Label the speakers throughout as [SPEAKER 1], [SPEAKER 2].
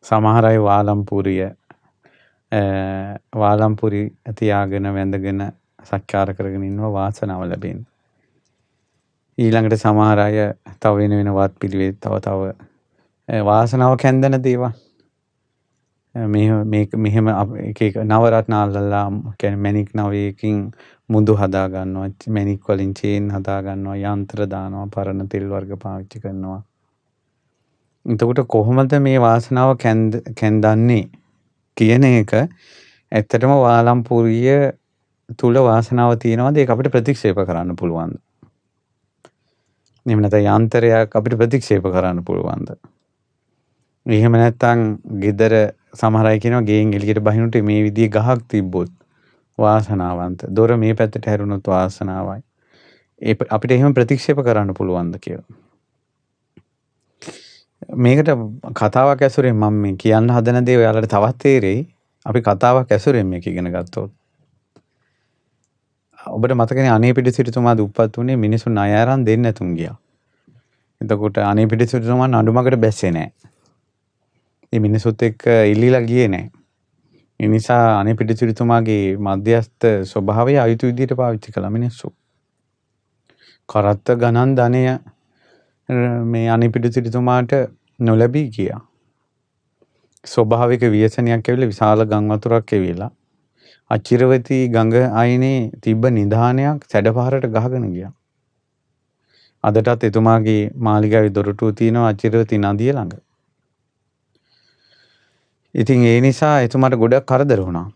[SPEAKER 1] සමහර අය වාලම්පුරි තියාගෙන වැඳගෙන සත්කාර කරගෙන ඉන්නවා වාසනාව ලැබෙන්න. ඊළඟට සමහර අය තව වෙන වත් පිළිවෙත් තව වාසනාව කැන්දන දේවල්. මෙහෙම එක එක නවරත්න අල්ලලා කියන්නේ මැණික් නවයකින් මුදු හදා ගන්නවා, මැණික් වලින් චේන් හදා ගන්නවා, යන්ත්‍ර දානවා, පරණ තෙල් වර්ග පාවිච්චි කරනවා. එතකොට කොහොමද මේ වාසනාව කැන්දන්නේ කියන එක ඇත්තටම වාලම්පුරිය තුල වාසනාව තියෙනවද ඒක අපිට ප්‍රතික්ෂේප කරන්න පුළුවන්ද? එහෙම නැත්නම් යන්ත්‍රයක් අපිට ප්‍රතික්ෂේප කරන්න පුළුවන්ද? එහෙම නැත්නම් ගෙදර සමහර අය කියනවා ගෙයින් එළියට බහිනකොට මේ විදිහේ ගහක් තිබ්බොත් වාසනාවන්ත. දොර මේ පැත්තට හැරුණොත් වාසනාවයි. අපිට එහෙම ප්‍රතික්ෂේප කරන්න පුළුවන්ද කියලා. මේකට කතාවක් ඇසුරෙන් මම මේ කියන්න හදන දේ ඔයාලට තවත් තේරෙයි. අපි කතාවක් ඇසුරෙන් මේක ඉගෙන ගත්තොත්. ඔබට මතකනේ අනේපිඩු සිටුතුමා දුප්පත් උනේ මිනිසුන් ණය අරන් දෙන්න නැතුන් ගියා. එතකොට අනේපිඩු සිටුතුමා නඩුමකට බැස්සේ නැහැ. මේ මිනිසුත් එක්ක ඉල්ලීලා ගියේ නැහැ. ඒ නිසා අනේපිඩු සිටුතුමාගේ මධ්‍යස්ථ ස්වභාවය අයුතු විදිහට පාවිච්චි කළා මිනිස්සු. කරත්ත ගණන් ධනය මේ අනේපිඩු සිටුතුමාට නොලැබී ගියා. ස්වභාවික ව්‍යසනයක් ඇවිල්ලා විශාල ගම් වතුරක් ඇවිල්ලා අචිරවතී ගඟ අයිනේ තිබ්බ නිධානයක් සැඩපහරට ගහගෙන ගියා. අදටත් එතුමාගේ මාලිගාවේ දොරටුව තියෙනවා අචිරවතී නදිය ළඟ. ඉතින් ඒ නිසා එතුමාට ගොඩක් කරදර වුණා.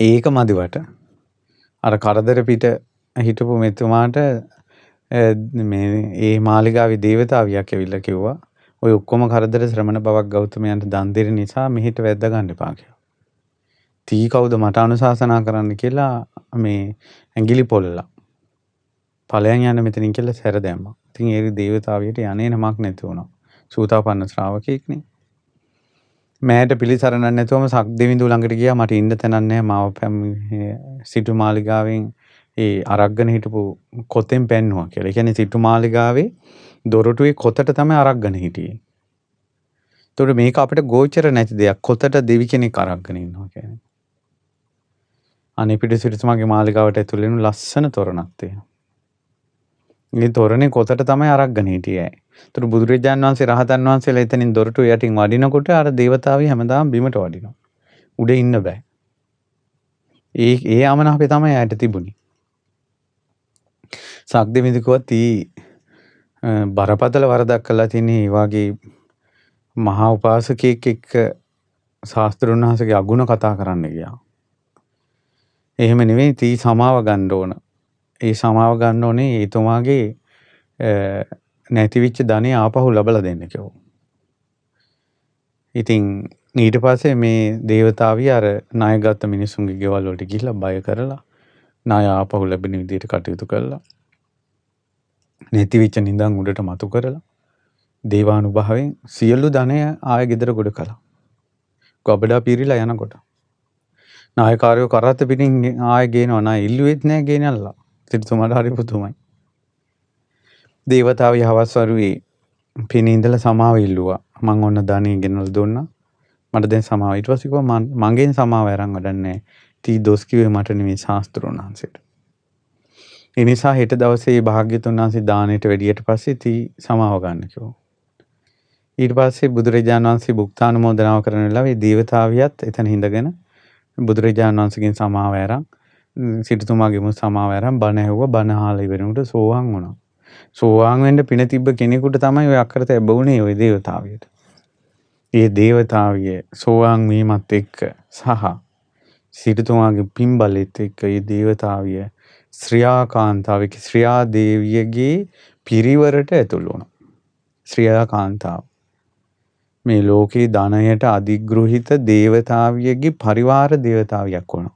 [SPEAKER 1] ඒක මදිවට අර කරදර පිට හිටපු මෙතුමාට මේ මාලිගාවේ දේවතාවියක් ඇවිල්ලා කිව්වා ඔය ඔක්කොම කරදර ශ්‍රමණ බවක් ගෞතමයන්ට දන් දෙන නිසා මෙහෙට වැද්ද ගන්න එපා කියලා. තී කවුද මට අනුශාසනා කරන්න කියලා මේ ඇඟිලි පොළලා ඵලයන් යන මෙතනින් කියලා සැර දැම්මා. ඉතින් ඒ දේවතාවියට යන්නේ නමක් නැති වුණා. සූතාපන්න ශ්‍රාවකෙක්නේ. මෑට පිළිසරණක් නැතුවම සක්දෙවිඳු ළඟට ගියා මට ඉන්න තැනක් නැහැ මාව සිටු මාලිගාවෙන් ඒ අරක්ගෙන හිටපු කොතෙන් පැන්නුවා කියලා. ඒ කියන්නේ සිටු මාලිගාවේ දොරටුවේ කොතට තමයි අරක්ගෙන හිටියේ. ඒතකොට මේක අපිට ගෝචර නැති දෙයක්. කොතට දෙවි කෙනෙක් අරක්ගෙන ඉන්නවා කියන්නේ. අනේපිඩු සිටුතුමාගේ මාලිගාවට ඇතුල් වෙන ලස්සන තොරණක් තියෙනවා. මේ තොරණේ කොතට තමයි අරක්ගෙන හිටියේ. ඒතර බුදුරජාණන් වහන්සේ රහතන් වහන්සේලා එතනින් දොරටුව යටින් වඩිනකොට අර දේවතාවිය හැමදාම බිමට වඩිනවා. උඩ ඉන්න බෑ. ඒ අමනාපේ තමයි ඇයට තිබුණේ. සක්දෙවිඳු කිව්වා තී බරපතල වරදක් කළා තින්නේ ඒ වගේ මහා උපාසකයෙක් එක්ක ශාස්ත්‍රඥ වහන්සේගේ අගුණ කතා කරන්න ගියා. එහෙම නෙවෙයි තී සමාව ගන්න ඕන. ඒ සමාව ගන්න ඕනේ එතුමාගේ නැතිවිච්ච ධනෙ ආපහු ලබලා දෙන්න කිව්වා. ඉතින් ඊට පස්සේ මේ දේවතාවිය අර ණයගත් මිනිසුන්ගේ ගෙවල් වලට ගිහිල්ලා බය කරලා ණය ආපහු ලැබෙන විදිහට කටයුතු කළා. නැතිවිච්ච නිදන් උඩට මතු කරලා දේවානුභාවයෙන් සියලු ධනය ආයෙ ගෙදර ගොඩ කළා. ගබඩා පිරීලා යනකොට නායකාරයෝ කරත් පිටින් ආයෙ ගේනවා ණය ඉල්ලුවෙත් නැහැ ගේනල්ලා. සිටුතුමාට හරි පුදුමයි. දේවතාවිය හවස් වරුවේ පිනේ ඉඳලා සමාව ඉල්ලුවා. මං ඔන්න ධනෙ ගෙනල්ලා දුන්නා. මට දැන් සමාව. ඊට පස්සේ කිව්වා මගෙන් සමාව අරන් වැඩන්නේ. තී දොස් කිව්වේ මට නෙමෙයි ශාස්ත්‍රඥ වහන්සේට. ඒ නිසා හෙට දවසේ භාග්‍යතුන් වහන්සේ දානෙට වැඩියට පස්සේ තී සමාව ගන්න කිව්වා. ඊට පස්සේ බුදුරජාණන් වහන්සේ භුක්තානුමෝදනාව කරන වෙලාවේ දේවතාවියත් එතන හිඳගෙන බුදුරජාණන් වහන්සේගෙන් සමාව අරන් සිටුතුමාගෙම සමාව අරන් බණ ඇහුවා. බණ අහලා ඉවරනකොට සෝවාන් වුණා. සෝවාන් වෙන්න පින තිබ්බ කෙනෙකුට තමයි ඔය අක්කරත ලැබුණේ ওই දේවතාවියට. ඒ දේවතාවිය සෝවාන් වීමත් එක්ක සහ සිටුතුමාගේ පින්බලෙත් එක්ක ඒ දේවතාවිය ශ්‍රියාකාන්තාවක ශ්‍රියා දේවියගේ පිරිවරට ඇතුළු වුණා. ශ්‍රියාකාන්තාව මේ ලෝකේ ධනයට අධිග්‍රහිත දේවතාවියගේ පරිවාර දේවතාවියක් වුණා.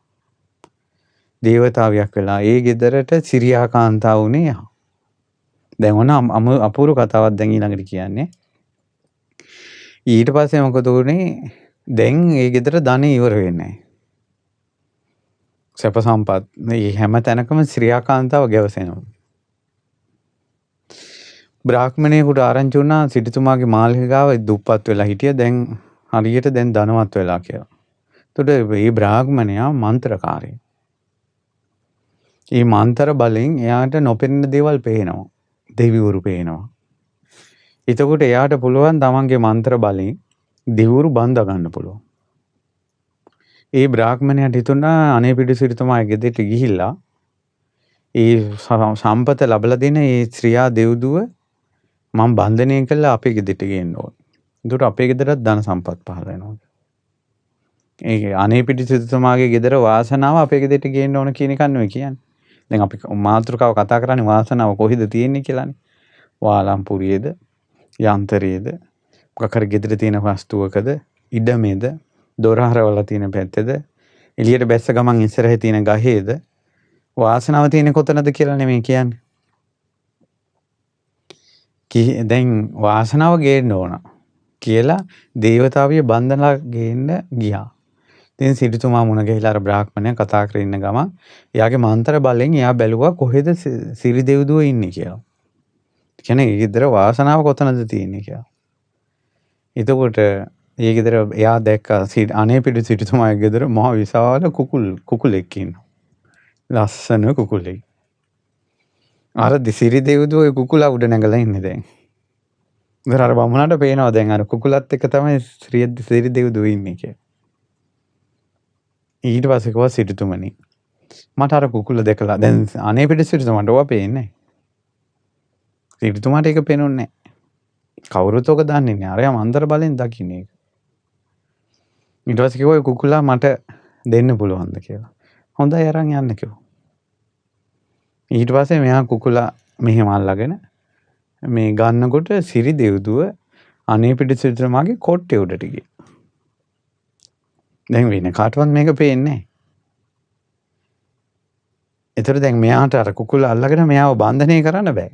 [SPEAKER 1] දේවතාවියක් වෙලා ඒ ගෙදරට ශ්‍රියාකාන්තාව වුණේ යා. දැන් ඔන්න අපූර්ව කතාවක් දැන් ඊළඟට කියන්නේ. ඊට පස්සේ මොකද උනේ? දැන් ඒ ගෙදර ධනෙ ඉවර වෙන්නේ නැහැ. සැප සම්පත් මේ හැම තැනකම ශ්‍රියාකාන්තාව ගැවසෙනවා. බ්‍රාහ්මණයෙකුට ආරංචි වුණා සිටුතුමාගේ මාළිගාව දුප්පත් වෙලා හිටිය දැන් හරියට දැන් ධනවත් වෙලා කියලා. එතකොට මේ බ්‍රාහ්මණයා මන්ත්‍රකාරයෙක්. මේ මන්ත්‍ර බලෙන් එයාට නොපෙනෙන දේවල් පේනවා. දෙවිවරු පේනවා. එතකොට එයාට පුළුවන් තමන්ගේ මන්ත්‍ර බලෙන් දෙවිවරු බඳ ගන්න පුළුවන්. ඒ බ්‍රාහ්මණයාට හිතුණා අනේපිඩු සිටුතුමාගේ ගෙදරට ගිහිල්ලා ඒ සම්පත ලැබලා දෙන ඒ ශ්‍රියා දෙව්දුව මම බන්ධනය කළා අපේ ගෙදරට ගේන්න ඕන. ඒකට අපේ ගෙදරත් ධන සම්පත් පහළ වෙනවා. ඒ අනේපිඩු සිටුතුමාගේ ගෙදර වාසනාව අපේ ගෙදරට ගේන්න ඕන කියන එක නෙවෙයි කියන්නේ. දැන් අපි මාතෘකාව කතා කරන්නේ වාසනාව කොහෙද තියෙන්නේ කියලානේ. වාලම්පුරියේද යන්තරයේද මොකක් හරි ගෙදර තියෙන වස්තුවකද ඉඩමේද දොරහරවල තියෙන පැත්තේද එළියට බැස්ස ගමන් ඉස්සරහේ තියෙන ගහේද වාසනාව තියෙන කොතනද කියලා නෙමෙයි කියන්නේ. දැන් වාසනාව ගේන්න ඕන කියලා දේවතාවිය බන්ධනලා ගේන්න ගියා. ඉතින් සිටුතුමා මුණ ගැහිලා අර බ්‍රාහ්මණයා කතා කරගෙන ඉන්න ගමන් එයාගේ මන්ත්‍ර බලෙන් එයා බැලුවා කොහෙද සිරි දෙව්දුව ඉන්නේ කියලා. කියන්නේ ඊගෙදර වාසනාව කොතනද තියෙන්නේ කියලා. එතකොට ඊගෙදර එයා දැක්කා අනේපිඩු සිටුතුමාගේ ගෙදර මහ විශාල කුකුලෙක් ඉන්නවා. ලස්සන කුකුලෙක්. අර සිරි දෙව්දුව කුකුලා උඩ නැගලා ඉන්නේ දැන්. ඉතින් අර බමුණාට පේනවා දැන් අර කුකුලත් එක්ක තමයි සිරි දෙව්දුව ඉන්නේ කියලා. ඊට පස්සේ කිව්වා සිටුතුමනි මට අර කුකුල දැකලා දැන් අනේපිඩු සිටුතුමාට ඕවා පේන්නේ නැහැ. සිටුතුමාට ඒක පේනුන්නේ නැහැ. කවුරුත් ඔක දන්නේ නැහැ. අරයා මන්තර බලෙන් දකින්නේ ඒක. ඊට පස්සේ කිව්වා කුකුලා මට දෙන්න පුළුවන්ද කියලා. හොඳයි අරන් යන්න කිව්වා. ඊට පස්සේ මෙයා කුකුලා මෙහෙම අල්ලගෙන මේ ගන්නකොට සිරි දෙව්දුව අනේපිඩු සිටුතුමාගේ කොට්ටේ උඩට ගියා. දැන් වෙන කාටවත් මේක පේන්නේ නැහැ. ඒතර දැන් මෙයාට අර කුකුල අල්ලගෙන මෙයාව බන්ධනය කරන්න බෑ.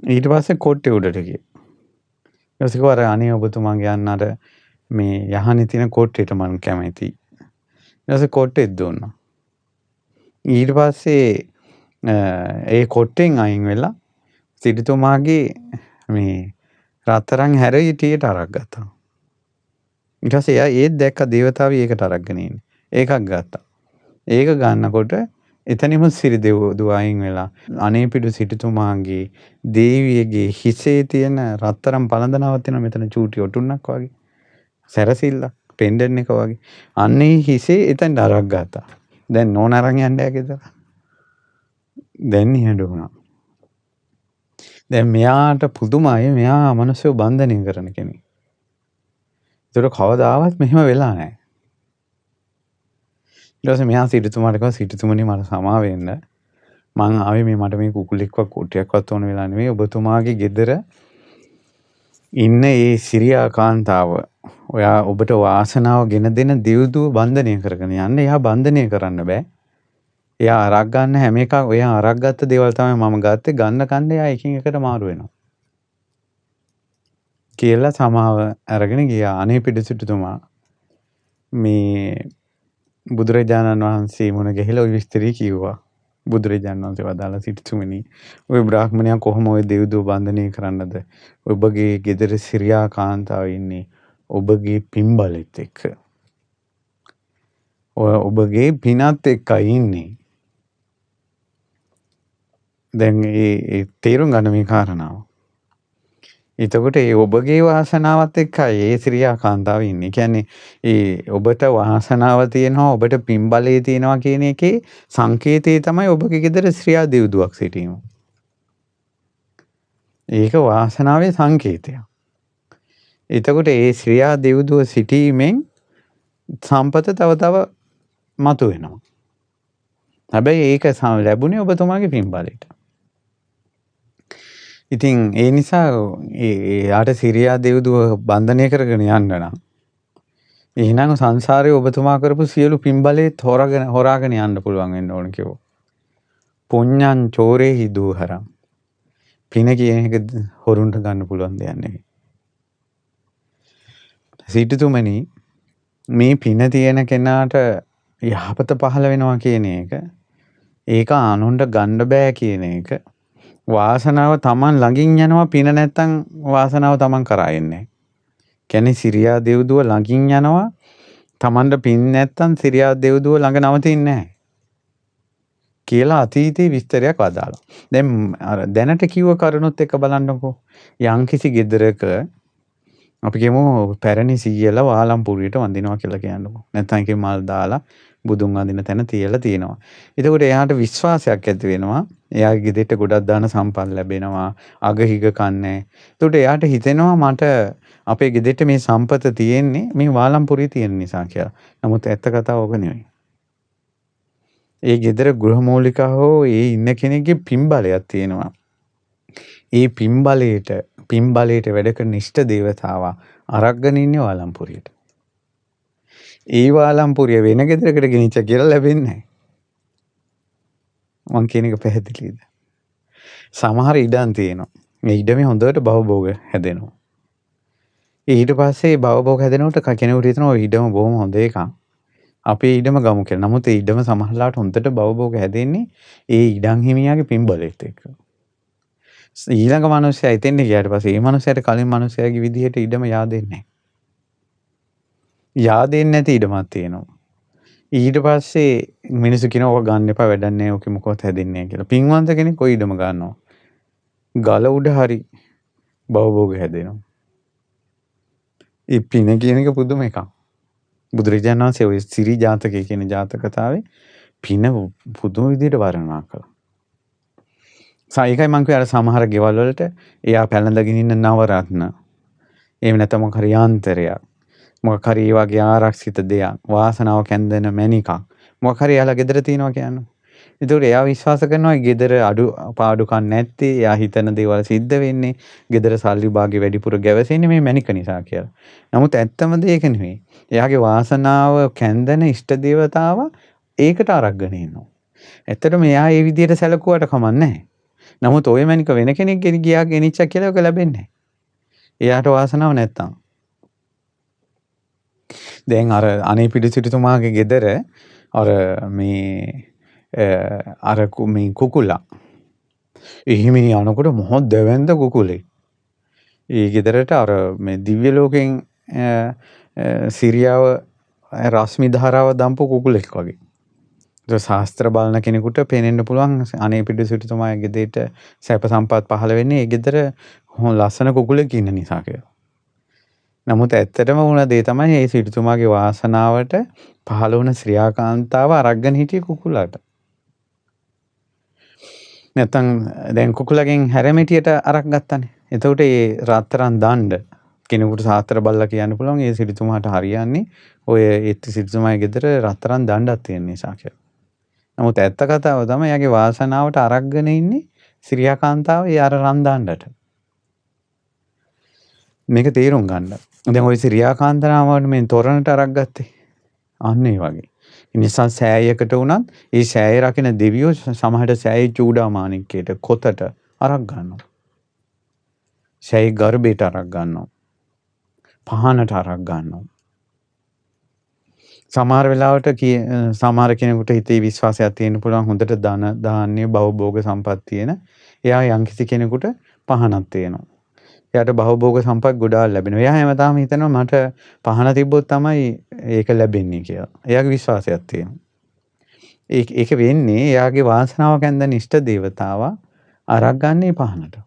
[SPEAKER 1] ඊට පස්සේ කොට්ටේ උඩට ගියා. ඊට පස්සේ කිව්වා අර අනේ ඔබතුමාගේ යන්න අර මේ යහනේ තියෙන කොට්ටේට මම කැමතියි. ඊට පස්සේ කොට්ටෙත් දුන්නා. ඊට පස්සේ ඒ කොට්ටෙන් අයින් වෙලා සිටුතුමාගේ මේ රත්තරන් හැරීටියට අරක් ගත්තා. ඊට පස්සේ එයා ඒත් දැක්ක දේවතාවි ඒකට අරගෙන ඉන්නේ. ඒකක් ගත්තා. ඒක ගන්නකොට එතනින්ම සිරි දෙව්දුව අයින් වෙලා අනේපිඩු සිටුතුමාගේ දේවියගේ හිසේ තියෙන රත්තරන් පළඳනාවක් තියෙන මෙතන චූටි ඔටුන්නක් වගේ. සැරසිල්ලක් පෙන්ඩන් එක වගේ. අන්නේ හිසේ එතෙන් අරක් ගත්තා. දැන් නෝන අරන් යන්න යාගෙද? දැන් නිහඬ වුණා. දැන් මෙයාට පුදුමයි මෙයා මිනිස්සු බන්ධනය කරන කෙනෙක්. ඒතර කවදාවත් මෙහෙම වෙලා නැහැ. ඊට පස්සේ මෙයා සිටුතුමාට කිව්වා සිටුතුමනි මට සමා වෙන්න. මං ආවේ මට මේ කුකුලෙක්වත් කොටියක්වත් ඕන වෙලා නෙවෙයි. ඔබතුමාගේ ගෙදර ඉන්න ඒ සිරියා කාන්තාව ඔයා ඔබට වාසනාව ගෙන දෙන දෙව්දුව බන්ධනය කරගෙන යන්න. එයා බන්ධනය කරන්න බෑ. එයා අරක් ගන්න හැම එකක් එයා අරක් ගත්ත දේවල් තමයි මම ගත්තේ. ගන්න කන්නේ එයා එකින් එකට මාරු වෙනවා. කියලා සමාව අරගෙන ගියා. අනේපිඩු සිටුතුමා මේ බුදුරජාණන් වහන්සේ මුණ ගැහිලා ওই විස්තරي කිව්වා. බුදුරජාණන් වහන්සේ වදාලා සිටුතුමනි ওই බ්‍රාහ්මණයා කොහොම ওই දෙව්දුව බන්ධනය කරන්නද? ඔබගේ ගෙදර සිරියා කාන්තාව ඉන්නේ ඔබගේ පින්බලෙත් එක්ක. ඔබගේ පිනත් එක්කයි ඉන්නේ. දැන් ඒ තේරුම් ගන්න මේ කාරණාව. එතකොට ඒ ඔබගේ වාසනාවත් එක්කයි ඒ ශ්‍රියා කාන්තාව ඉන්නේ. කියන්නේ ඒ ඔබට වාසනාව තියෙනවා ඔබට පින්බලය තියෙනවා කියන එකේ සංකේතය තමයි ඔබගේ ගෙදර ශ්‍රියා දෙව්දුවක් සිටීම. ඒක වාසනාවේ සංකේතයක්. එතකොට ඒ ශ්‍රියා දෙව්දුව සිටීමෙන් සම්පත තව මතුවෙනවා. හැබැයි ඒක ලැබුණේ ඔබතුමාගේ පින්බලයට. ඉතින් ඒ නිසා යාට සිරියා දෙව්දුව බන්ධනය කරගෙන යන්න නම් එහෙනම් සංසාරේ ඔබතුමා කරපු සියලු පින්බලෙත් හොරාගෙන යන්න පුළුවන් වෙන්න ඕන කිව්වා. පුඤ්ඤං චෝරේහි දූහරං. පින කියන එක හොරුන්ට ගන්න පුළුවන් දෙයක් නෙවෙයි. සිටුතුමනි මේ පින තියෙන කෙනාට යහපත පහළ වෙනවා කියන එක ඒක අනුන්ට ගන්න බෑ කියන එක වාසනාව Taman ළඟින් යනවා පින නැත්තම් වාසනාව Taman කරා එන්නේ. කියන්නේ සිරියා දෙව්දුව ළඟින් යනවා Tamanට පින් නැත්තම් සිරියා දෙව්දුව ළඟ නවතින්නේ නැහැ. කියලා අතීතයේ විස්තරයක් වදාලා. දැන් අර දැනට කිව්ව කරුණොත් එක බලන්නකෝ. යම්කිසි ගෙදරක අපි කියමු පැරණි සීයලා වාලම්පුරියට වඳිනවා කියලා කියන්නකෝ. නැත්නම් ඒකේ මල් දාලා බුදුන් වඳින තැන තියලා තියෙනවා. එතකොට එයාට විශ්වාසයක් ඇති වෙනවා. එයාගේ ගෙදරට ගොඩක් දාන සම්පත් ලැබෙනවා. අගහිග කන්නේ. එතකොට එයාට හිතෙනවා මට අපේ ගෙදරට මේ සම්පත තියෙන්නේ මේ වාලම්පුරිය තියෙන නිසා කියලා. නමුත් ඇත්ත කතාව ඕක නෙවෙයි. ඒ ගෙදර ගෘහමූලිකා හෝ ඒ ඉන්න කෙනෙක්ගේ පින්බලයක් තියෙනවා. ඒ පින්බලයට වැඩ කරන ඉෂ්ට දේවතාවා අරක්ගෙන ඉන්නේ වාලම්පුරියට. ඒ වාලම්පුරිය වෙන ගෙදරකට ගෙනිච්ච කියලා ලැබෙන්නේ නැහැ. මං කියන එක පැහැදිලිද? සමහර ඉඩම් තියෙනවා. මේ ඉඩමේ හොඳට භවභෝග හැදෙනවා. ඊට පස්සේ භවභෝග හැදෙනකොට කෙනෙකුට හිතෙනවා ඔය ඉඩම බොහොම හොඳ එකක්. අපේ ඉඩම ගමු කියලා. නමුත් ඒ ඉඩම සමහරලාට හොඳට භවභෝග හැදෙන්නේ ඒ ඉඩම් හිමියාගේ පින්බලයට එක්ක. ඊළඟ මිනිස්සයා එතෙන්ට ගියාට පස්සේ ඒ මිනිස්සයාට කලින් මිනිස්සයාගේ විදිහට ඉඩම yaadෙන්නේ නැහැ. yaadෙන්නේ නැති ඉඩමක් තියෙනවා. ඊට පස්සේ මිනිස්සු කියනවා ඔක ගන්න එපා වැඩක් නැහැ. ඔකේ මොකවත් හැදෙන්නේ නැහැ කියලා. පින්වන්ත කෙනෙක් ඔය ඉඩම ගන්නවා. ගල උඩ හරි භවභෝග හැදෙනවා. ඒ පින කියන එක පුදුම එකක්. බුදුරජාණන් වහන්සේ ඔය සිරි ජාතකයේ කියන ජාතක කතාවේ පින පුදුම විදිහට වර්ණනා කළා. ඒකයි මං කිව්වේ අර සමහර ගෙවල් වලට එයා පැලඳගෙන ඉන්න නවරත්න. එහෙම නැත්නම් මොකක් හරි යාන්ත්‍රයක්. මොකක් හරි ඒ වගේ ආරක්ෂිත දෙයක්. වාසනාව කැන්දෙන මැණිකක්. මොකක් හරි එයාලා ගෙදර තියෙනවා කියන්නේ. ඒතකොට එයා විශ්වාස කරනවා ගෙදර අඩු පාඩුකම් නැත්තේ. එයා හිතන දේවල් සිද්ධ වෙන්නේ. ගෙදර සල්ලි භාගය වැඩිපුර ගැවසෙන්නේ මේ මැණික නිසා කියලා. නමුත් ඇත්තම දේ ඒක නෙවෙයි. එයාගේ වාසනාව කැන්දෙන ඉෂ්ට දේවතාව ඒකට අරගෙන ඉන්නවා. ඇත්තටම එයා ඒ විදිහට සැලකුවට කමක් නැහැ. නමුත් ওই මැනික වෙන කෙනෙක් ගියා ගෙනිච්චා කියලා ඔක ලැබෙන්නේ නැහැ. එයාට වාසනාව නැත්තම්. දැන් අර අනේපිඩු සිටුතුමාගේ ගෙදර අර මේ මේ කුකුලා එහිමිනි යනකොට මොහොත් දෙවෙන්ද කුකුලේ. ඒ ගෙදරට අර මේ දිව්‍ය ලෝකෙන් සිරියාව රශ්මි ධාරාව දම්පු කුකුලෙක් වගේ. ඒක ශාස්ත්‍ර බලන කෙනෙකුට පේනෙන්න පුළුවන් අනේපිඩු සිටුතුමාගේ ගෙදරට සැප සම්පත් පහළ වෙන්නේ ඒ ගෙදර ලස්සන කුකුලෙක් ඉන්න නිසා කියලා. නමුත් ඇත්තටම වුණ දේ තමයි මේ සිටුතුමාගේ වාසනාවට පහළ වුණ ශ්‍රියාකාන්තාව අරගෙන හිටිය කුකුලාට. නැත්තම් දැන් කුකුලගෙන් හැරමිටියට අරක් ගත්තානේ. එතකොට ඒ රත්තරන් දණ්ඩ කෙනෙකුට සාත්‍ර බල්ලා කියන්න පුළුවන් ඒ සිටුතුමාට හරියන්නේ ඔය ඒ සිටුතුමාගේ ගෙදර රත්තරන් දණ්ඩක් තියෙන නිසා කියලා. නමුත් ඇත්ත කතාව තමයි යාගේ වාසනාවට අරක්ගෙන ඉන්නේ ශ්‍රියාකාන්තාව ඒ අර රන් දණ්ඩට. මේක තේරුම් ගන්න. දැන් ওই ශ්‍රියාකාන්තාවට මේ තොරණට අරක් ගත්තේ. අන්න ඒ වගේ. නිසා සෑයකට වුණත් ඒ සෑය රකින්න දෙවියෝ සමහරට සෑය චූඩාමාණික්කයට කොතට අරක් ගන්නවා. සෑය ගර්භයට අරක් ගන්නවා. පහනට අරක් ගන්නවා. සමහර වෙලාවට සමහර කෙනෙකුට හිතේ විශ්වාසයක් තියෙන්න පුළුවන් හොඳට ධන ධාන්‍ය භවභෝග සම්පත් තියෙන. එයා යම්කිසි කෙනෙකුට පහනක් තියෙනවා. එයාට භවභෝග සම්පත් ගොඩාක් ලැබෙනවා. එයා හැමදාම හිතනවා මට පහන තිබ්බොත් තමයි ඒක ලැබෙන්නේ කියලා. එයාගේ විශ්වාසයක් තියෙනවා. ඒක වෙන්නේ එයාගේ වාසනාව කැන්දෙන ඉෂ්ට දේවතාවා අරක් ගන්නේ පහනට.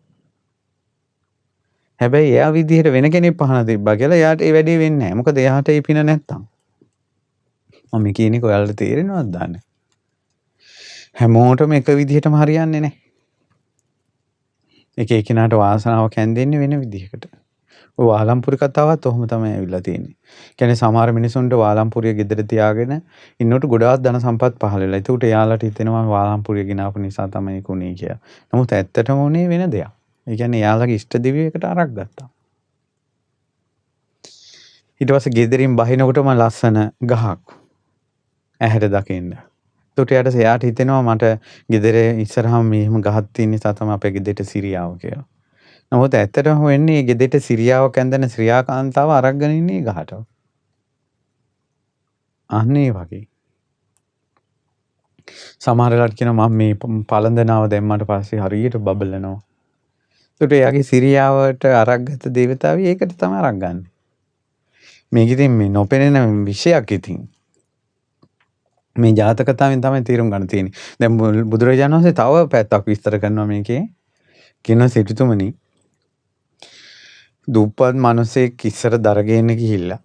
[SPEAKER 1] හැබැයි එයා විදිහට වෙන කෙනෙක් පහන තිබ්බා කියලා එයාට ඒ වැඩේ වෙන්නේ නැහැ. මොකද එයාට ඒ පින නැත්තම්. මම කියන එක ඔයාලට තේරෙනවද දන්නේ? හැමෝටම එක විදිහටම හරියන්නේ නැහැ. එක එකිනාට වාසනාව කැන්දෙන්නේ වෙන විදිහකට. ඔය වාලම්පුරි කතාවත් ඔහොම තමයි ඇවිල්ලා තියෙන්නේ. කියන්නේ සමහර මිනිසුන්ට වාලම්පුරිය ගෙදර තියාගෙන ඉන්නකොට ගොඩාක් ධන සම්පත් පහළ වෙලා. ඒකට එයාලට හිතෙනවා වාලම්පුරිය ගෙනාපු නිසා තමයි ඒක උනේ කියලා. නමුත් ඇත්තටම උනේ වෙන දෙයක්. ඒ කියන්නේ එයාලගේ ඉෂ්ට දෙවියෙකුට අරක් ගත්තා. ඊට පස්සේ ගෙදරින් බහිනකොටම ලස්සන ගහක් ඇහැට දකින්න. ඒකට එයාට හිතෙනවා මට ගෙදර ඉස්සරහම මෙහෙම ගහක් තියෙන නිසා තමයි අපේ ගෙදරට සිරියාව කියලා. නමුත් ඇත්තටම වෙන්නේ මේ ගෙදරට සිරියාව කැන්දෙන ශ්‍රියාකාන්තාව අරගෙන ඉන්නේ ගහට. අන්න ඒ වගේ. සමහර වෙලාවට කියනවා මම මේ පළඳනාව දැම්මට පස්සේ හරියට බබලනවා. ඒකට එයාගේ සිරියාවට අරක්ගත දේවතාවි ඒකට තමයි අරක් ගන්න. මේක ඉතින් මේ නොපෙනෙන විෂයක් ඉතින්. මේ ජාතක කතාවෙන් තමයි තීරුම් ගන්න තියෙන්නේ. දැන් බුදුරජාණන් වහන්සේ තව පැත්තක් විස්තර කරනවා මේකේ. කියන සිටුතුමනි දුප්පත් මිනිසෙක් ඉස්සර දරගෙන ගිහිල්ලා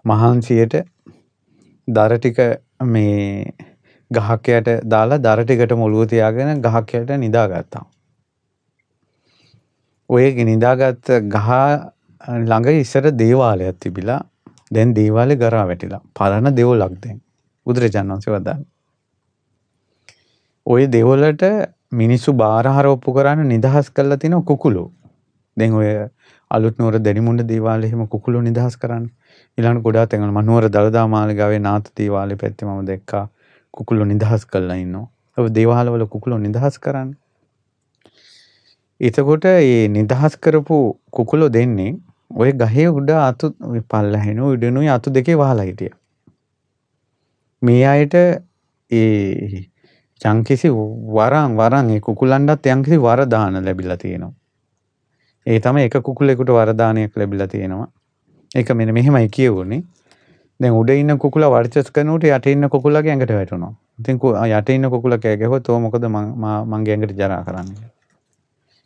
[SPEAKER 1] මහන්සියට දර ටික මේ ගහක් යට දාලා දර ටිකට මොළුව තියාගෙන ගහක් යට නිදාගත්තා. ඔය නිදාගත්ත ගහ ළඟ ඉස්සර දේවාලයක් තිබිලා දැන් දේවාලේ ගරා වැටිලා. පරණ දෙවොලක් දැන්. බුදුරජාණන් වහන්සේ වදාළා. ওই දෙවොලට මිනිස්සු බාරහාර ඔප්පු කරන්න නිදහස් කරලා තිනවා කුකුලෝ. දැන් ඔය අලුත් නුවර දෙනිමුණ්ඩ දේවාලේ එහෙම කුකුලෝ නිදහස් කරන්නේ. ඊළඟ ගොඩාක් තැන්වල මම නුවර දළදා මාලිගාවේ නාථ දේවාලේ පැත්තේ මම දැක්කා කුකුලෝ නිදහස් කරලා ඉන්නවා. ඔය දේවාලවල කුකුලෝ නිදහස් කරන්නේ. එතකොට මේ නිදහස් කරපු කුකුලෝ දෙන්නේ ඔය ගහේ උඩ අතු පල්ලහැනු උඩනුයි අතු දෙකේ වහලා හිටියා. මේ අයට ඒ යම්කිසි වරන් ඒ කුකුලන්ටත් යම්කිසි වරදාන ලැබිලා තියෙනවා. ඒ තමයි එක කුකුලෙකුට වරදානයක් ලැබිලා තියෙනවා. ඒක මෙන්න මෙහෙමයි කියවුනේ. දැන් උඩ ඉන්න කුකුලා වර්චස් කරනකොට යට ඉන්න කුකුලාගේ ඇඟට වැටුණා. ඉතින් යට ඉන්න කුකුලා කෑ ගැහුවොත් "ඔය මොකද මංගේ ඇඟට ජරා කරන්නේ?"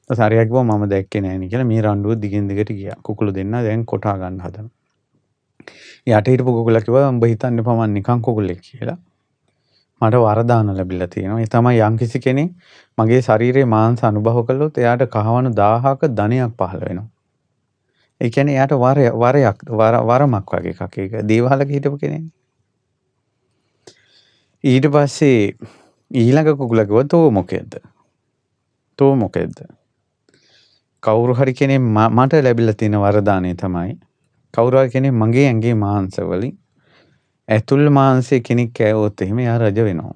[SPEAKER 1] ඊට සාරියා කිව්වා මම දැක්කේ නෑ නේ කියලා. මේ රණ්ඩුව දිගින් දිගට ගියා. කුකුළු දෙන්න දැන් කොටා ගන්න හදනවා. යට හිටපු කුකුලා කිව්වා "උඹ හිතන්න එපා මං නිකන් කුකුලෙක් කියලා. මට වරදාන ලැබිලා තියෙනවා. ඒ තමයි යම්කිසි කෙනෙක් මගේ ශරීරයේ මාංශ අනුභව කළොත් එයාට කහවණු 1000ක ධනයක් පහළ වෙනවා. ඒ කියන්නේ එයාට වරමක් වගේ එකක්. ඒක දේවාලක හිටපු කෙනෙක්. ඊට පස්සේ ඊළඟ කුකුලා කිව්වා "තෝ මොකේද? තෝ මොකේද? කවුරු හරි කෙනෙක් මට ලැබිලා තියෙන වරදානය තමයි කවුරු හරි කෙනෙක් මගේ ඇඟේ මාංශ වලින් ඇතුල් මාංශයේ කෙනෙක් කෑවොත් එහෙම එයා රජ වෙනවා.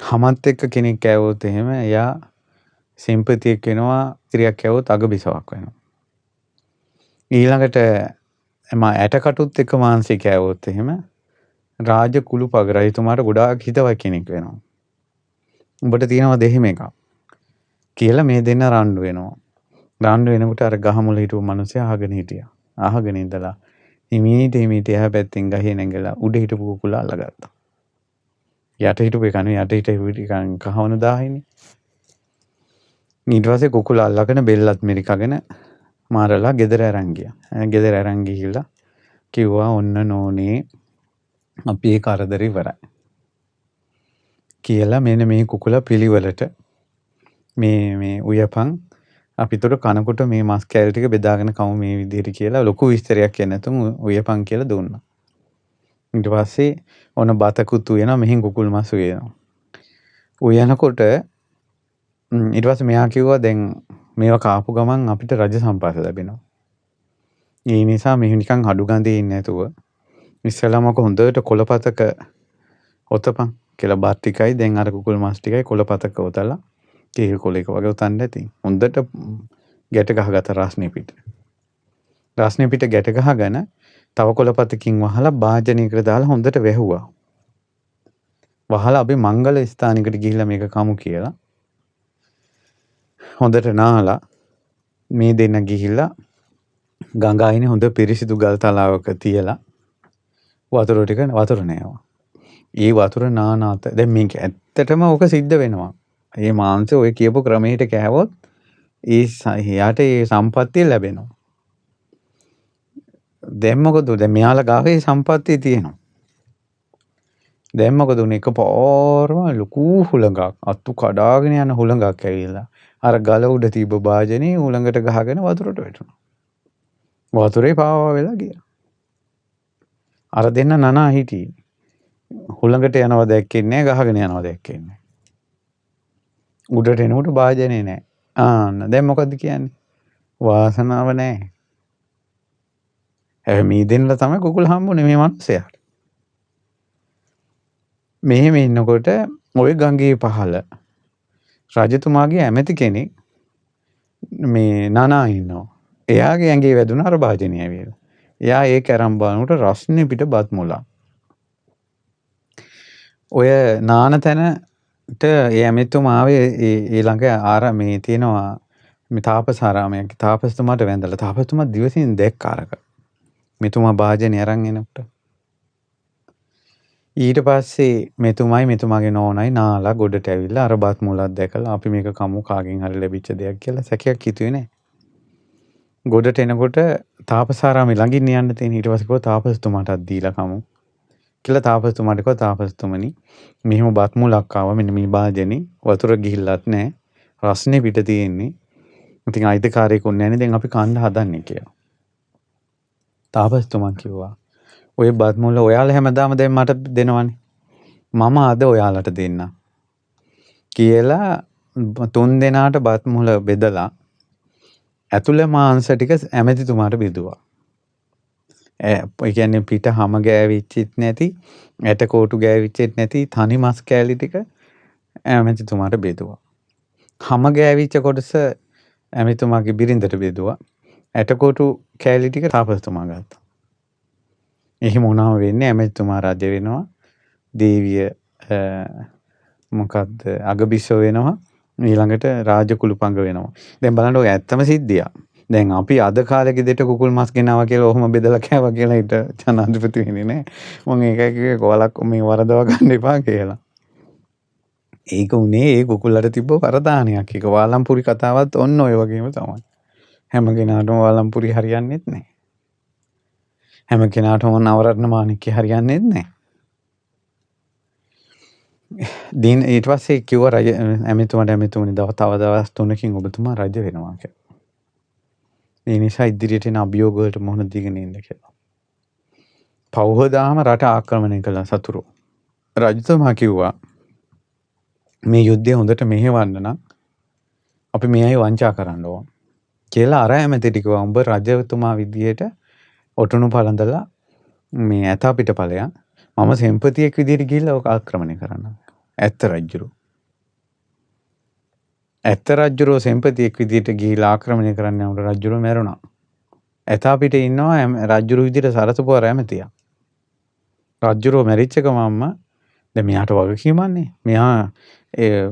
[SPEAKER 1] හමත් එක්ක කෙනෙක් කෑවොත් එහෙම එයා සිම්පතියක් වෙනවා. ස්ත්‍රියක් කෑවොත් අගබිසවක් වෙනවා. ඊළඟට ඇටකටුත් එක්ක මාංශය කෑවොත් එහෙම රාජ කුළුපග රජතුමාට ගොඩාක් හිතවත් කෙනෙක් වෙනවා. උඹට තියෙනවද එහෙම එකක් කියලා මේ දෙන්න රණ්ඩු වෙනවා. රණ්ඩු වෙනකොට අර ගහ මුල හිටපු මිනිස්සයා අහගෙන හිටියා. අහගෙන ඉඳලා හිමීට එහා පැත්තෙන් ගහේ නැගලා උඩ හිටපු කුකුලා අල්ලගත්තා. යට හිටපු එක නෙවෙයි යට හිටපු කහවණු 1000යිනේ. ඊට පස්සේ කුකුලා අල්ලගෙන බෙල්ලත් මිරිකගෙන මාරලා ගෙදර අරන් ගියා. ගෙදර අරන් ගිහිල්ලා කිව්වා ඔන්න නෝනේ අපි ඒ කරදර ඉවරයි. කියලා මෙන්න මේ කුකුලා පිළිවෙලට මේ උයපන් අපිට කනකොට මේ මස් කෑලි ටික බෙදාගෙන කමු මේ විදිහට කියලා ලොකු විස්තරයක් කියන්නේ නැතුම් උයපන් කියලා දුන්නා. ඊට පස්සේ ඔන්න බතකුත් උයනවා මෙහෙන් කුකුල් මස් උයනවා. උයනකොට ඊට පස්සේ මෙයා කිව්වා දැන් මේවා කාපු ගමන් අපිට රජ සම්පත ලැබෙනවා. ඒ නිසා මෙහි නිකන් අඩු ගඳේ ඉන්නේ නැතුව ඉස්සෙල්ලාම හොඳට කොළපතක ඔතපන් කියලා බත් ටිකයි දැන් අර කුකුල් මස් ටිකයි කොළපතක ඔතලා කේල් කොලයක වගේ උතන්න ඇති. හොඳට ගැට ගහගත්ත රස්නේ පිට. රස්නේ පිට ගැට ගහගෙන තව කොළපතකින් වහලා භාජනයකට දාලා හොඳට වැහුවා. වහලා අපි මංගල ස්ථානයකට ගිහිල්ලා මේක කමු කියලා. හොඳට නාලා මේ දෙන්න ගිහිල්ලා ගංගායිනේ හොඳ පිරිසිදු ගල් තලාවක තියලා වතුර ටික වතුර නෑවා. ඒ වතුර නානාත දැන් මේක ඇත්තටම ඔක සිද්ධ වෙනවා. මේ මාංශය ඔය කියපු ක්‍රමයට කෑවොත් එයාට ඒ සම්පත්තිය ලැබෙනවා. දැන් මොකද දැන් මෙයාලා ගාවේ සම්පත්තිය තියෙනවා. දැන් මොකද උනේ එකපාරම ලොකු හුළඟක් අතු කඩාගෙන යන හුළඟක් ඇවිල්ලා අර ගල උඩ තිබ්බ භාජනේ හුළඟට ගහගෙන වතුරට වැටුණා. වතුරේ පාවා වෙලා ගියා. අර දෙන්න නනා හිටියේ. හුළඟට යනවා දැක්කේ නැහැ ගහගෙන යනවා දැක්කේ නැහැ. උඩට එනකොට භාජනේ නැහැ. දැන් මොකද්ද කියන්නේ? වාසනාව නැහැ. මේ දෙන්නලා තමයි කුකුල හම්බුනේ මේ මිනිස්සයාට. මෙහෙම ඉන්නකොට ওই ගඟේ පහළ රජතුමාගේ ඇමති කෙනෙක් මේ නනා ඉන්නවා. එයාගේ ඇඟේ වැදුන අර භාජනය ඇවිල්ලා. එයා ඒක අරන් බලනකොට රස්නේ පිට බත් මුලා. ඔය නාන තැනට ඒ ඇමෙතුමා ආවේ ඒ ළඟ මේ තියෙනවා මේ තාපසාරාමයක්. තාපසතුමාට වැඳලා තාපසතුමා දිවසින් දැක්ක අරක. මෙතුමා භාජනය අරන් එනකොට. ඊට පස්සේ මෙතුමාගේ නෝනයි නාලා ගොඩට ඇවිල්ලා අර බත් මුලක් දැකලා අපි මේක කමු කාගෙන් හරි ලැබිච්ච දෙයක් කියලා සැකයක් හිතුවේ නෑ. ගොඩට එනකොට තාපසාරාමේ ළඟින් යන්න තියෙන ඊට පස්සේ කිව්වා තාපසතුමාටත් දීලා කමු කියලා තාපසතුමාට කිව්වා තාපසතුමනි මෙහෙම බත් මුලක් ආවා මෙන්න මේ භාජනේ වතුර ගිහිල්ලත් නෑ රස්නේ පිට තියෙන්නේ. ඉතින් අයිතිකාරයෙකුත් නෑනේ දැන් අපි කන්න හදන්නේ කියලා. තාපසතුමා කිව්වා ඔය බත් මුල ඔයාලා හැමදාම දැන් මට දෙනවනේ. මම අද ඔයාලට දෙන්නම්. කියලා 3 දෙනාට බත් මුල බෙදලා ඇතුළේ මාංශ ටික ඇමතිතුමාට බෙදුවා. ඒ කියන්නේ පිට හැම ගෑවිච්චිත් නැති, ඇට කෝටු ගෑවිච්චිත් නැති තනි මස් කෑලි ටික ඇමතිතුමාට බෙදුවා. හැම ගෑවිච්ච කොටස ඇමතිතුමාගේ බිරිඳට බෙදුවා. ඇට කෝටු කෑලි ටික තාපසතුමා ගත්තා. එහෙම වුණාම වෙන්නේ ඇමතිතුමා රජ වෙනවා. දේවිය මොකක්ද අගබිසව වෙනවා. ඊළඟට රාජකුලුපංග වෙනවා. දැන් බලන්න ඔය ඇත්තම සිද්ධිය. දැන් අපි අද කාලේ ගෙදරට කුකුල් මස් ගෙනාවා කියලා ඔහොම බෙදලා කෑවා කියලා ඊට ජනාධිපති වෙන්නේ නැහැ. මම ඒකයි කිව්වේ කොලක් මේ වරදවා ගන්න එපා කියලා. ඒක උනේ ඒ කුකුල්ලට තිබ්බ වරදානයක්. ඒක වාලම්පුරි කතාවත් ඔන්න ඔය වගේම තමයි. හැම කෙනාටම වාලම්පුරි හරියන්නේත් නැහැ. හැම කෙනාටම නවරත්න මාණික්කේ හරියන්නේත් නැහැ. දින ඊට පස්සේ කිව්වා රජ ඇමතුමනි තව දවස් 3කින් ඔබතුමා රජ වෙනවා කියලා. ඒ නිසා ඉදිරියට එන අභියෝග වලට මුහුණ දීගෙන ඉන්න කියලා. පෞහදාම රට ආක්‍රමණය කළා සතුරු. රජතුමා කිව්වා මේ යුද්ධය හොඳට මෙහෙවන්න නම් අපි මේ අය වංචා කරන්න ඕන. කියලා අර ඇමතිට කිව්වා උඹ රජතුමා විදියට ඔටුනු පළඳලා මේ ඇත අපිට ඵලයන් මම සෙම්පතියෙක් විදියට ගිහිල්ලා ඔක ආක්‍රමණය කරන්න. ඇත්ත රජුරෝ. ඇත්ත රජුරෝ සෙම්පතියෙක් විදියට ගිහිල්ලා ආක්‍රමණය කරන්න යනකොට රජුරෝ මැරුණා. ඇත අපිට ඉන්නවා රජුරු විදියට සරසපුව ඇමතියා. රජුරෝ මැරිච්ච ගමන්ම දැන් මෙයාට වගකීමන්නේ. මෙයා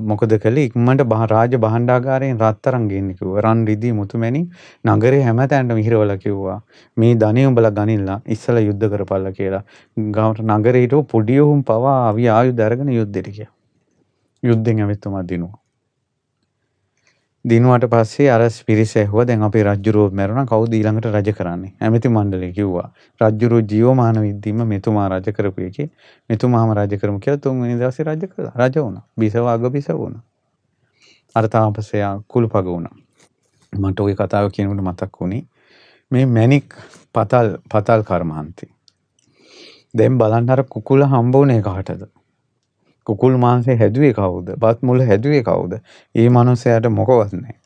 [SPEAKER 1] මොකද කළේ ඉක්මනට රාජ භාණ්ඩාගාරයෙන් රත්තරන් ගෙන්න කිව්වා. රන් රිදී මුතුමැණි නගරේ හැමතැනම ඉහිරවලා කිව්වා. මේ ධනෙ උඹලා ගනින්න ඉස්සලා යුද්ධ කරපල්ලා කියලා. ගාමට නගරේ හිටව පොඩි උන් පවා අවි ආයුධ අරගෙන යුද්ධෙට ගියා. යුද්ධෙන් ඇවිත්තුමා දිනුවා. දිනුවට පස්සේ අර පිරිස ඇහුවා දැන් අපේ රජුරෝ මැරුණා කවුද ඊළඟට රජ කරන්නේ? ඇමති මණ්ඩලය කිව්වා. රජුරෝ ජීවමාන විද්දීම මෙතුමා රජ කරපු එකේ මෙතුමාම රජ කරමු කියලා 3 වෙනි දවසේ රජ කළා. රජ වුණා. බිසව අගබිසව වුණා. අර තාපසයා කුළුපග වුණා. මට ওই කතාව කියනකොට මතක් වුණේ මේ මැණික් පතල් කර්මාන්තේ. දැන් බලන්න අර කුකුල හම්බ වුණේ කාටද? කුකුල් මාංශය හැදුවේ කවුද? බත් මුල හැදුවේ කවුද? ඒ මනුස්සයාට මොකවත් නැහැ.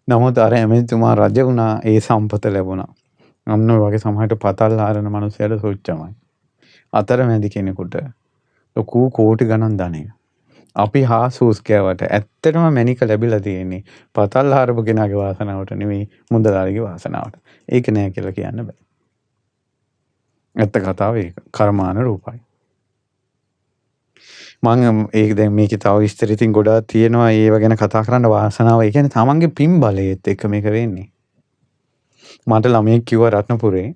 [SPEAKER 1] නමුත් අර ඇමතිතුමා රජ වුණා ඒ සම්පත ලැබුණා. අන්න ඔය වගේ සමහරට පතල් ආරන මනුස්සයාට සොච්චමයි. අතරමැදි කෙනෙකුට ලොකු කෝටි ගණන් ධනෙ. අපි හාසූස් කෑවට ඇත්තටම මැණික ලැබිලා තියෙන්නේ පතල් ආරපු කෙනාගේ වාසනාවට නෙවෙයි මුදලාලිගේ වාසනාවට. ඒක නෑ කියලා කියන්න බෑ. ඇත්ත කතාව ඒක. කර්මාන රූපයි. මම ඒක දැන් මේකේ තව විස්තර ඉතින් ගොඩාක් තියෙනවා ඒව ගැන කතා කරන්න වාසනාව. ඒ කියන්නේ තමන්ගේ පින් බලයේත් එක මේක වෙන්නේ. මට ළමයෙක් කිව්වා රත්නපුරේ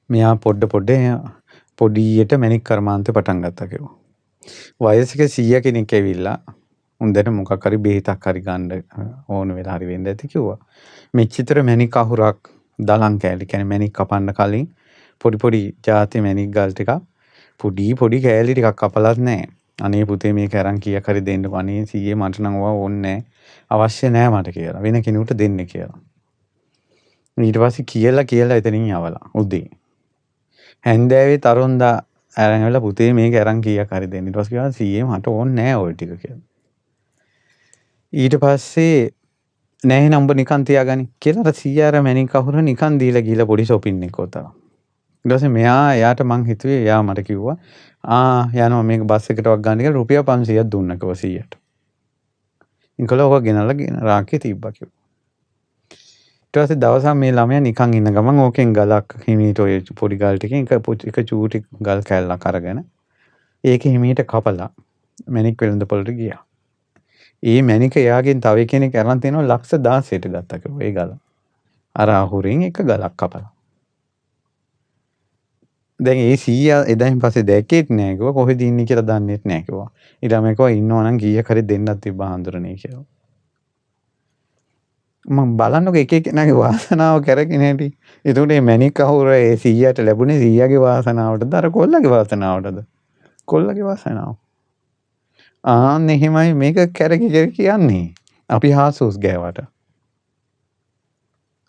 [SPEAKER 1] මෙයා පොඩියට මැණික් කර්මාන්තේ පටන් ගත්තා කිව්වා. වයසක 100 කෙනෙක් ඇවිල්ලා උන්දට මොකක් හරි බෙහෙතක් හරි ගන්න ඕන වෙලා හරි වෙන්න ඇති කිව්වා. මෙච්චර මැණික් අහුරක් දලං කෑලි කියන්නේ මැණික් කපන්න කලින් පොඩි ಜಾති මැණික් ගල් ටිකක් පොඩි කෑලි ටිකක් කපලත් නැහැ. අනේ පුතේ මේක අරන් කීයක් හරි දෙන්නකෝ. අනේ සීයේ මට නම් ඕවා ඕනේ අවශ්‍ය නැහැ මට කියලා. වෙන කෙනෙකුට දෙන්න කියලා. ඊට පස්සේ කියලා එතනින් යවලා උදේ. හැන්දෑවේ තරුන්දා අරන් ඇවිල්ලා පුතේ මේක අරන් කීයක් හරි දෙන්න. ඊට පස්සේ කිව්වා සීයේ මට ඕනේ නැහැ ওই ටික කියලා. ඊට පස්සේ නැහැ නම්බ නිකන් තියාගනි කියලා අර සීයා අර මැණික් අහුර නිකන් දීලා ගිහලා පොඩි shopping එකක් උතා. ඊට පස්සේ එයාට මං හිතුවේ එයා මට කිව්වා යනවා මේක බස් එකට වක් ගන්න කියලා රුපියල් 500ක් දුන්නා කිව්වා 100ට. ඉන්කල ඔක ගෙනල්ලා රාක්කේ තිබ්බා කිව්වා. පස්සේ දවසක් මේ ළමයා නිකන් ඉන්න ගමන් ඕකෙන් ගලක් හිමීට ඔය පොඩි ගල් ටිකෙන් එක චූටි ගල් කැල්ලක් අරගෙන ඒක හිමීට කපලා මැණික් වෙළඳ පොළට ගියා. ඒ මැණික එයාගෙන් තව කෙනෙක් අරන් තිනවා ලක්ෂ 16ට ගත්තා කිව්වා ඒ ගල. අර අහුරෙන් එක ගලක් කපලා. දැන් ඒ සීයා එදායින් පස්සේ දැක්කේත් නෑ කිව්වා කොහෙද ඉන්නේ කියලා දන්නෙත් නෑ කිව්වා. ඊට පස්සේ කිව්වා ඉන්නවනම් කීයක් හරි දෙන්නත් තිබ්බා හඳුරන්නේ කියලා. මම බලන්නකො එක එක්කෙනාගේ වාසනාව කරගෙන හැටි. ඒකට මේ මැණික් අහුර ඒ සීයාට ලැබුණේ සීයාගේ වාසනාවටද අර කොල්ලගේ වාසනාවටද? කොල්ලගේ වාසනාව. ආන්න එහෙමයි මේක කැරකි කියන්නේ. අපි හාසුස් ගෑවට.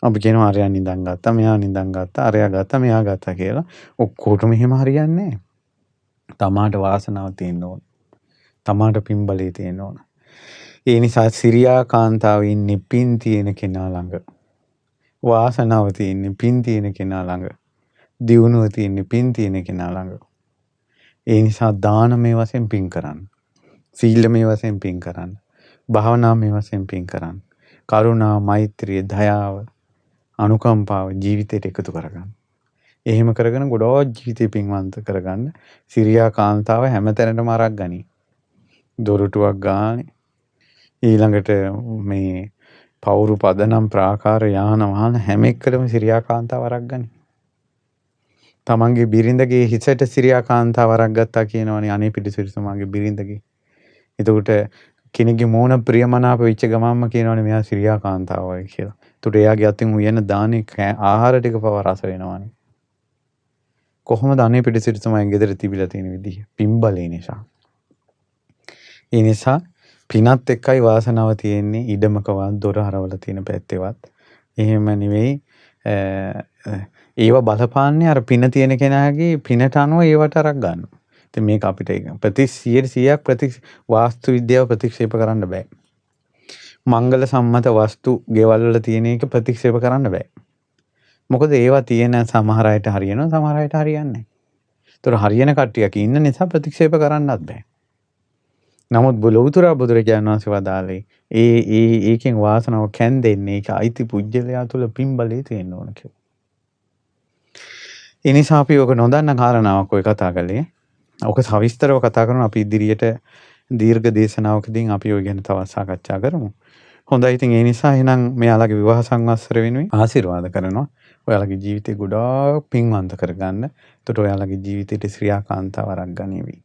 [SPEAKER 1] අපි කියනවා අරයා නිදන් ගත්තා, මෙයා නිදන් ගත්තා, අරයා ගත්තා, මෙයා ගත්තා කියලා. ඔක්කොටම එහෙම හරියන්නේ නැහැ. තමාට වාසනාව තියෙන්න ඕන. තමාට පින්බලේ තියෙන්න ඕන. ඒ නිසා සිරියා කාන්තාව ඉන්නේ පින් තියෙන කෙනා ළඟ. වාසනාව තියෙන්නේ පින් තියෙන කෙනා ළඟ. දියුණුව තියෙන්නේ පින් තියෙන කෙනා ළඟ. ඒ නිසා දානමය වශයෙන් පින් කරන්න. සීලමය වශයෙන් පින් කරන්න. භාවනාමය වශයෙන් පින් කරන්න. කරුණා, මෛත්‍රිය, දයාව, අනුකම්පාව ජීවිතයට එකතු කරගන්න. එහෙම කරගෙන ගොඩක් ජීවිතේ පින්වන්ත කරගන්න. සිරියා කාන්තාව හැමතැනටම අරක් ගනි. දොරටුවක් ගානේ ඊළඟට මේ පවුරු පදනම් ප්‍රාකාර යාන වාහන හැම එකකටම සිරියා කාන්තාව අරක් ගනි. තමන්ගේ බිරිඳගේ හිසට සිරියා කාන්තාව අරක් ගත්තා කියනවනේ අනේ පිටිසිරිසමාගේ බිරිඳගේ. එතකොට කෙනෙක්ගේ මෝන ප්‍රියමනාප වෙච්ච ගමන්ම කියනවනේ මෙයා සිරියා කාන්තාවයි කියලා. එතකොට එයාගේ අතින් උයන දානේ ආහාර ටික පව රස වෙනවනේ. කොහොමද අනේ පිටිසිරිසමාගේ ගෙදර තිබිලා තියෙන විදිහ? පින්බලේ නිසා. ඒ නිසා පිනත් එක්කයි වාසනාව තියෙන්නේ ඉඩමකවත් දොර හරවල තියෙන පැත්තේවත්. එහෙම නෙවෙයි ඒව බලපාන්නේ අර පින තියෙන කෙනාගේ පිනට අනුව ඒවට අරක් ගන්නවා. ඉතින් මේක අපිට 100% වාස්තු විද්‍යාව ප්‍රතික්ෂේප කරන්න බෑ. මංගල සම්මත වස්තු ගෙවල් වල තියෙන එක ප්‍රතික්ෂේප කරන්න බෑ. මොකද ඒවා තියෙන සමහර අයට හරියනවා සමහර අයට හරියන්නේ නැහැ. ඒතර හරියන කට්ටියක් ඉන්න නිසා ප්‍රතික්ෂේප කරන්නත් බෑ. නමුත් ලෞතර බුදුරජාණන් වහන්සේ වදාළේ ඒකෙන් වාසනාව කැන්දෙන්නේ ඒක අයිති පුජ්‍යලයා තුල පින්බලේ තියෙන්න ඕන කියලා. ඒ නිසා අපි ඔක නොදන්න කාරණාවක් ඔය කතා කළේ. ඔක සවිස්තරව කතා කරන අපි ඉදිරියට දීර්ඝ දේශනාවකදී අපි ඔය ගැන තවත් සාකච්ඡා කරමු. හොඳයි ඉතින් ඒ නිසා එහෙනම් මෙයාලගේ විවාහ සංවත්සර වෙනුවෙන් ආශිර්වාද කරනවා. ඔයාලගේ ජීවිතේ ගොඩාක් පින්වන්ත කරගන්න. එතකොට ඔයාලගේ ජීවිතේට ශ්‍රියාකාන්තාව වරක් ගනීවි.